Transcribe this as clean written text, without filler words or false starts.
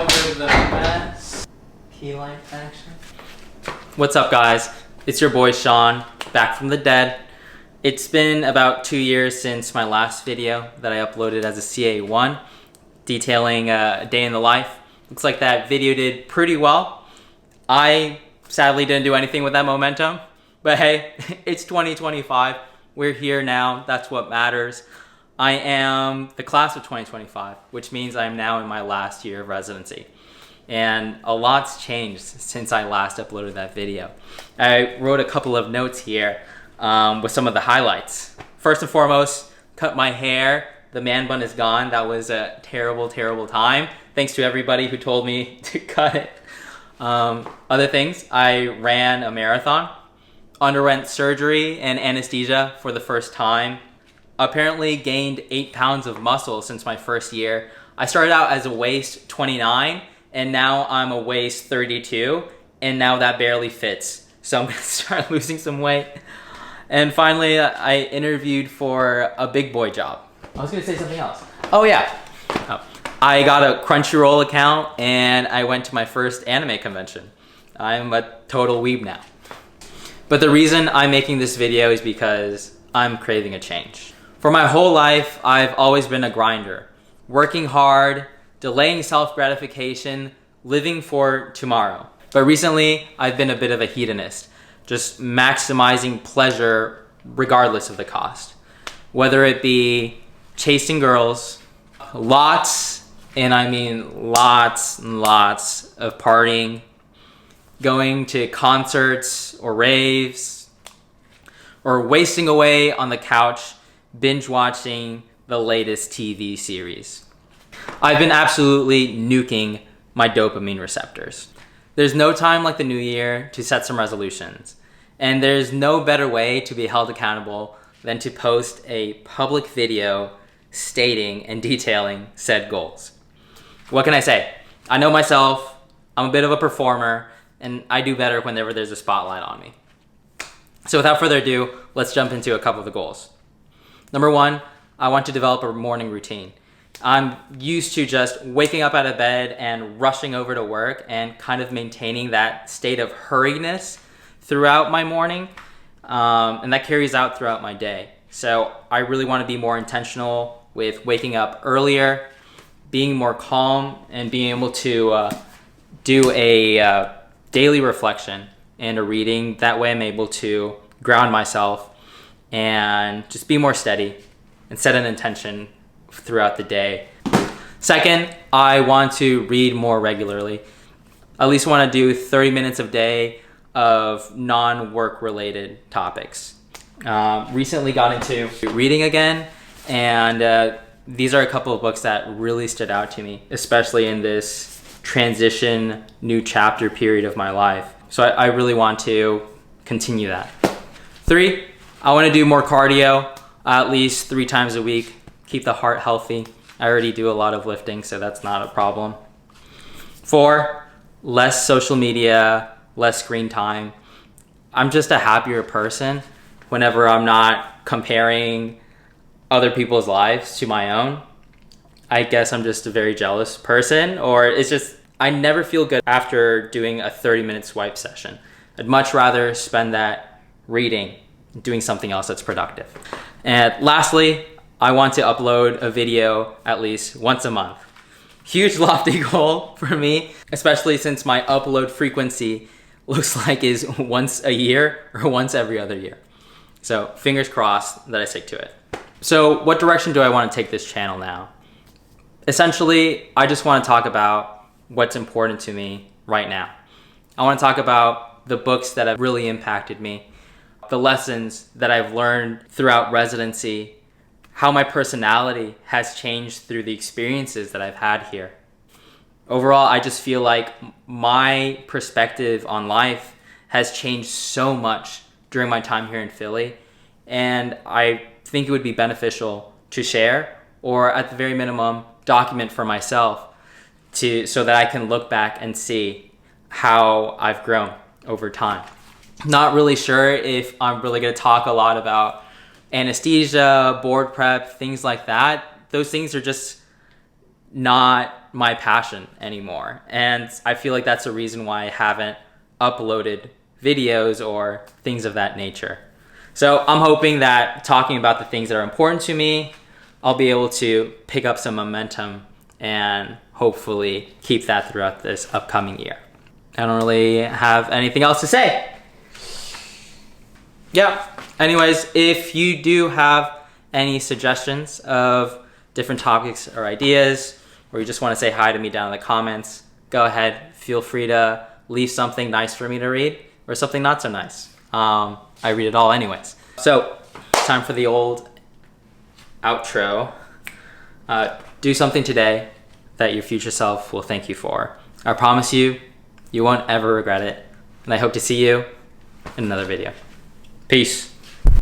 over the mess. Key light action. What's up, guys? It's your boy Sean, back from the dead. It's been about 2 years since my last video that I uploaded as a CA1, detailing a day in the life. Looks like that video did pretty well. I sadly didn't do anything with that momentum, but hey, it's 2025. We're here now. That's what matters. I am the class of 2025, which means I'm now in my last year of residency. And a lot's changed since I last uploaded that video. I wrote a couple of notes here with some of the highlights. First and foremost, cut my hair. The man bun is gone. That was a terrible, terrible time. Thanks to everybody who told me to cut it. Other things, I ran a marathon, underwent surgery and anesthesia for the first time. Apparently gained 8 pounds of muscle since my first year. I started out as a waist 29 and now I'm a waist 32 and now that barely fits. So I'm gonna start losing some weight. And finally, I interviewed for a big boy job. I was gonna say something else. Oh yeah. I got a Crunchyroll account and I went to my first anime convention. I'm a total weeb now. But the reason I'm making this video is because I'm craving a change. For my whole life, I've always been a grinder. Working hard, delaying self-gratification, living for tomorrow. But recently, I've been a bit of a hedonist. Just maximizing pleasure regardless of the cost. Whether it be chasing girls, lots, and I mean lots and lots of partying, going to concerts or raves, or wasting away on the couch binge watching the latest TV series. I've been absolutely nuking my dopamine receptors. There's no time like the new year to set some resolutions. And there's no better way to be held accountable than to post a public video stating and detailing said goals. What can I say? I know myself, I'm a bit of a performer, and I do better whenever there's a spotlight on me. So without further ado, let's jump into a couple of the goals. Number one, I want to develop a morning routine. I'm used to just waking up out of bed and rushing over to work and kind of maintaining that state of hurriedness throughout my morning, and that carries out throughout my day. So I really want to be more intentional with waking up earlier, being more calm, and being able to do a daily reflection and a reading. That way I'm able to ground myself and just be more steady and set an intention throughout the day. Second, I want to read more regularly. At least want to do 30 minutes a day of non-work related topics. Recently got into reading again, and these are a couple of books that really stood out to me, especially in this transition new chapter period of my life. So I really want to continue that. 3, I want to do more cardio, at least 3 times a week. Keep the heart healthy. I already do a lot of lifting, so that's not a problem. 4, less social media, less screen time. I'm just a happier person whenever I'm not comparing other people's lives to my own. I guess I'm just a very jealous person, or it's just, I never feel good after doing a 30-minute swipe session. I'd much rather spend that reading, doing something else that's productive. And lastly, I want to upload a video at least once a month. Huge lofty goal for me, especially since my upload frequency looks like is once a year or once every other year. So fingers crossed that I stick to it. So what direction do I want to take this channel now? Essentially, I just want to talk about what's important to me right now. I want to talk about the books that have really impacted me, the lessons that I've learned throughout residency, how my personality has changed through the experiences that I've had here. Overall, I just feel like my perspective on life has changed so much during my time here in Philly, and I think it would be beneficial to share, or at the very minimum, document for myself so that I can look back and see how I've grown over time. Not really sure if I'm really going to talk a lot about anesthesia, board prep, things like that. Those things are just not my passion anymore. And I feel like that's a reason why I haven't uploaded videos or things of that nature. So I'm hoping that talking about the things that are important to me, I'll be able to pick up some momentum and hopefully keep that throughout this upcoming year. I don't really have anything else to say. Yeah. Anyways, if you do have any suggestions of different topics or ideas, or you just want to say hi to me down in the comments, go ahead. Feel free to leave something nice for me to read or something not so nice. I read it all anyways. So, time for the old outro. Do something today that your future self will thank you for. I promise you, you won't ever regret it. And I hope to see you in another video. Peace.